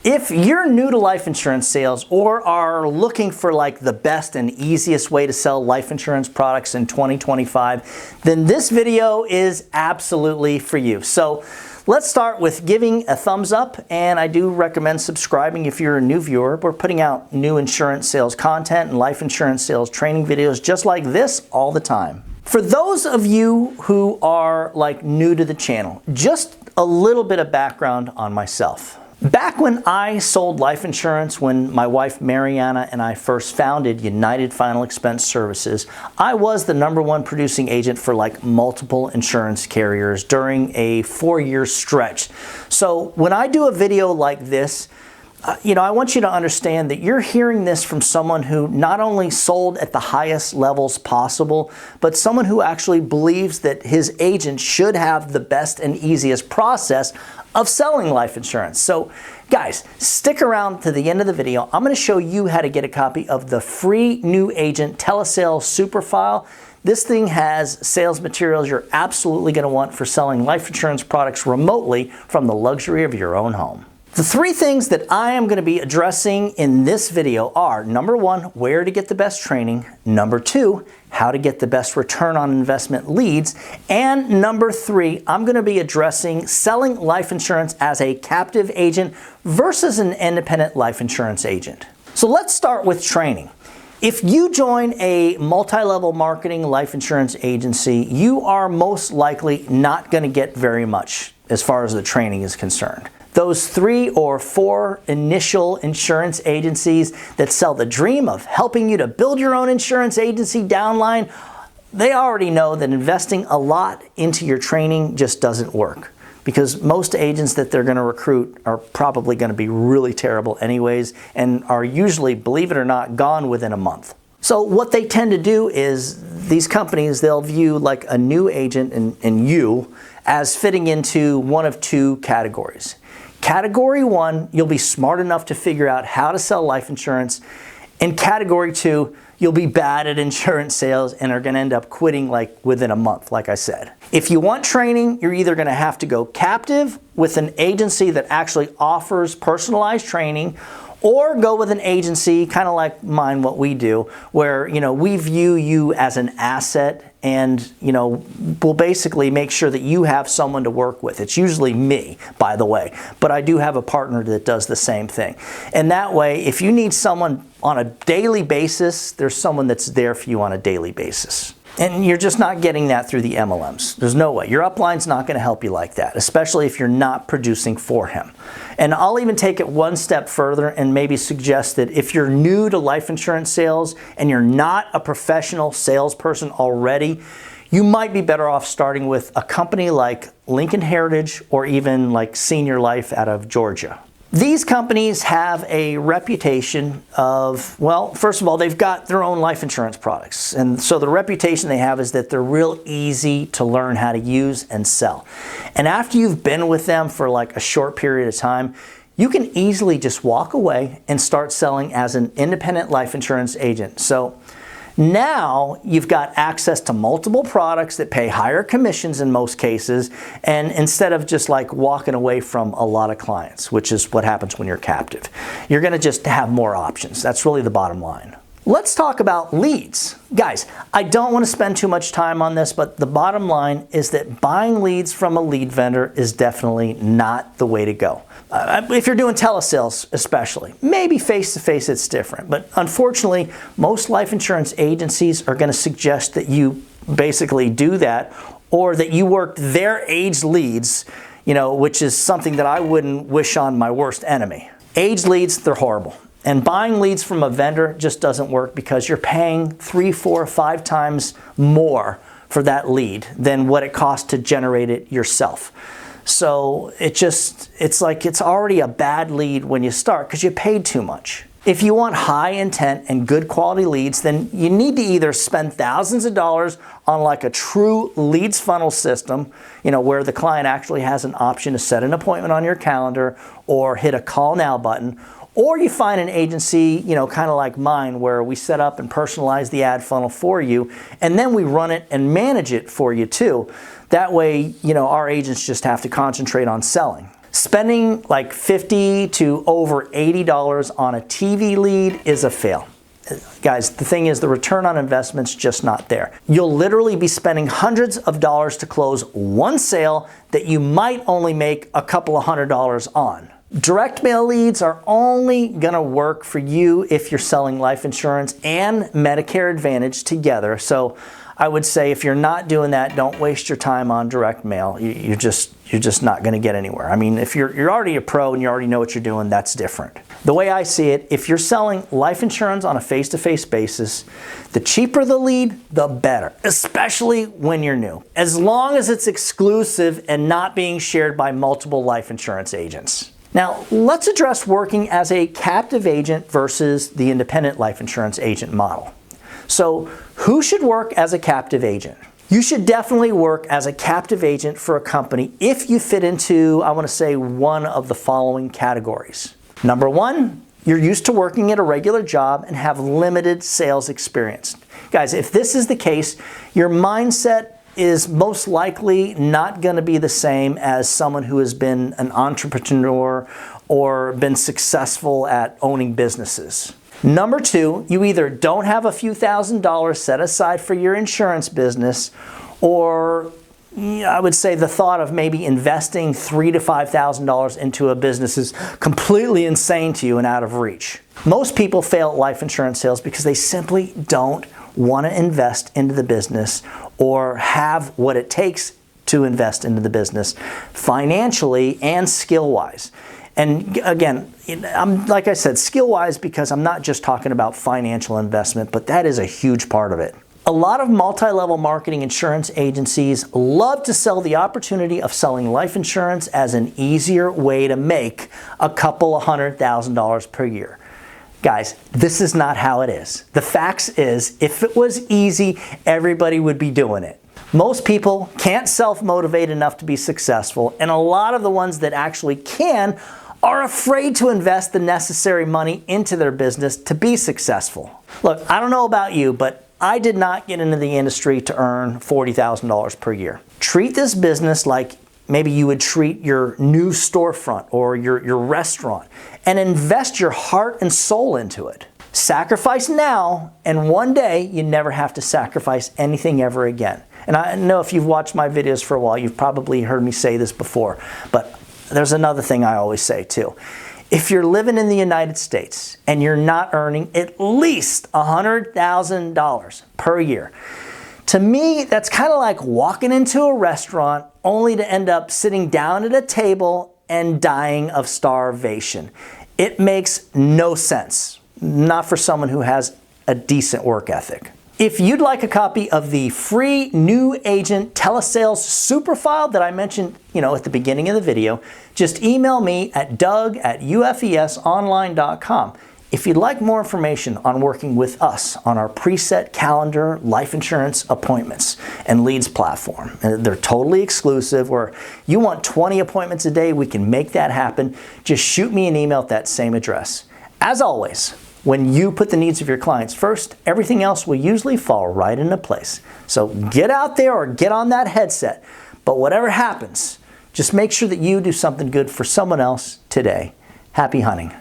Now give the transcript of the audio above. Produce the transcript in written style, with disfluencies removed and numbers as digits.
If you're new to life insurance sales or are looking for like the best and easiest way to sell life insurance products in 2025, then this video is absolutely for you. So let's start with giving a thumbs up, and I do recommend subscribing if you're a new viewer. We're putting out new insurance sales content and life insurance sales training videos just like this all the time. For those of you who are like new to the channel, just a little bit of background on myself. Back when I sold life insurance, when my wife Mariana and I first founded United Final Expense Services, I was the #1 producing agent for like multiple insurance carriers during a 4-year stretch. So when I do a video like this, I want you to understand that you're hearing this from someone who not only sold at the highest levels possible, but someone who actually believes that his agent should have the best and easiest process of selling life insurance. So guys, stick around to the end of the video. I'm going to show you how to get a copy of the free new agent Telesales super file. This thing has sales materials you're absolutely going to want for selling life insurance products remotely from the luxury of your own home. The 3 things that I am going to be addressing in this video are, number 1, where to get the best training, number 2, how to get the best return on investment leads, and number 3, I'm going to be addressing selling life insurance as a captive agent versus an independent life insurance agent. So let's start with training. If you join a multi-level marketing life insurance agency, you are most likely not going to get very much as far as the training is concerned. Those 3 or 4 initial insurance agencies that sell the dream of helping you to build your own insurance agency downline, they already know that investing a lot into your training just doesn't work, because most agents that they're going to recruit are probably going to be really terrible anyways and are usually, believe it or not, gone within a month. So what they tend to do is these companies, they'll view like a new agent and you as fitting into one of 2 categories. Category 1, you'll be smart enough to figure out how to sell life insurance. In category 2, you'll be bad at insurance sales and are going to end up quitting like within a month, like I said. If you want training, you're either going to have to go captive with an agency that actually offers personalized training, or go with an agency kind of like mine, what we do, where we view you as an asset and we'll basically make sure that you have someone to work with. It's usually me, by the way, but I do have a partner that does the same thing. And that way, if you need someone on a daily basis, there's someone that's there for you on a daily basis. And you're just not getting that through the MLMs. There's no way. Your upline's not going to help you like that, especially if you're not producing for him. And I'll even take it one step further and maybe suggest that if you're new to life insurance sales and you're not a professional salesperson already, you might be better off starting with a company like Lincoln Heritage or even like Senior Life out of Georgia. These companies have a reputation of, well, first of all, they've got their own life insurance products. And so the reputation they have is that they're real easy to learn how to use and sell. And after you've been with them for like a short period of time, you can easily just walk away and start selling as an independent life insurance agent. So now you've got access to multiple products that pay higher commissions in most cases, and instead of just like walking away from a lot of clients, which is what happens when you're captive, you're going to just have more options. That's really the bottom line. Let's talk about leads. Guys, I don't want to spend too much time on this, but the bottom line is that buying leads from a lead vendor is definitely not the way to go. If you're doing telesales especially, maybe face-to-face it's different, but unfortunately most life insurance agencies are going to suggest that you basically do that, or that you work their aged leads, which is something that I wouldn't wish on my worst enemy. Aged leads, they're horrible. And buying leads from a vendor just doesn't work, because you're paying 3, 4, 5 times more for that lead than what it costs to generate it yourself. So it's like it's already a bad lead when you start because you paid too much. If you want high intent and good quality leads, then you need to either spend thousands of dollars on like a true leads funnel system, where the client actually has an option to set an appointment on your calendar or hit a call now button, or you find an agency, kind of like mine, where we set up and personalize the ad funnel for you, and then we run it and manage it for you too. That way, our agents just have to concentrate on selling. Spending like $50 to over $80 on a TV lead is a fail. Guys, the thing is, the return on investment's just not there. You'll literally be spending hundreds of dollars to close one sale that you might only make a couple of $100s on. Direct mail leads are only gonna work for you if you're selling life insurance and Medicare Advantage together. So I would say if you're not doing that, don't waste your time on direct mail. You're just not gonna get anywhere. I mean, if you're already a pro and you already know what you're doing, that's different. The way I see it, if you're selling life insurance on a face-to-face basis, the cheaper the lead, the better, especially when you're new. As long as it's exclusive and not being shared by multiple life insurance agents. Now, let's address working as a captive agent versus the independent life insurance agent model. So, who should work as a captive agent? You should definitely work as a captive agent for a company if you fit into, I want to say, one of the following categories. Number one, you're used to working at a regular job and have limited sales experience. Guys, if this is the case, your mindset is most likely not going to be the same as someone who has been an entrepreneur or been successful at owning businesses. Number two, you either don't have a few $1,000s set aside for your insurance business, or I would say the thought of maybe investing $3,000 to $5,000 into a business is completely insane to you and out of reach. Most people fail at life insurance sales because they simply don't want to invest into the business or have what it takes to invest into the business financially and skill-wise. And again, like I said, skill-wise, because I'm not just talking about financial investment, but that is a huge part of it. A lot of multi-level marketing insurance agencies love to sell the opportunity of selling life insurance as an easier way to make a couple of $100,000 per year. Guys, this is not how it is. The facts is, if it was easy, everybody would be doing it. Most people can't self-motivate enough to be successful, and a lot of the ones that actually can are afraid to invest the necessary money into their business to be successful. Look, I don't know about you, but I did not get into the industry to earn $40,000 per year. Treat this business like maybe you would treat your new storefront or your restaurant, and invest your heart and soul into it. Sacrifice now, and one day you never have to sacrifice anything ever again. And I know if you've watched my videos for a while, you've probably heard me say this before, but there's another thing I always say too. If you're living in the United States and you're not earning at least $100,000 per year, to me, that's kind of like walking into a restaurant only to end up sitting down at a table and dying of starvation. It makes no sense, not for someone who has a decent work ethic. If you'd like a copy of the free new agent telesales super file that I mentioned, at the beginning of the video, just email me at doug@ufesonline.com. If you'd like more information on working with us on our preset calendar life insurance appointments and leads platform, and they're totally exclusive, where you want 20 appointments a day, we can make that happen. Just shoot me an email at that same address. As always, when you put the needs of your clients first, everything else will usually fall right into place. So get out there or get on that headset. But whatever happens, just make sure that you do something good for someone else today. Happy hunting.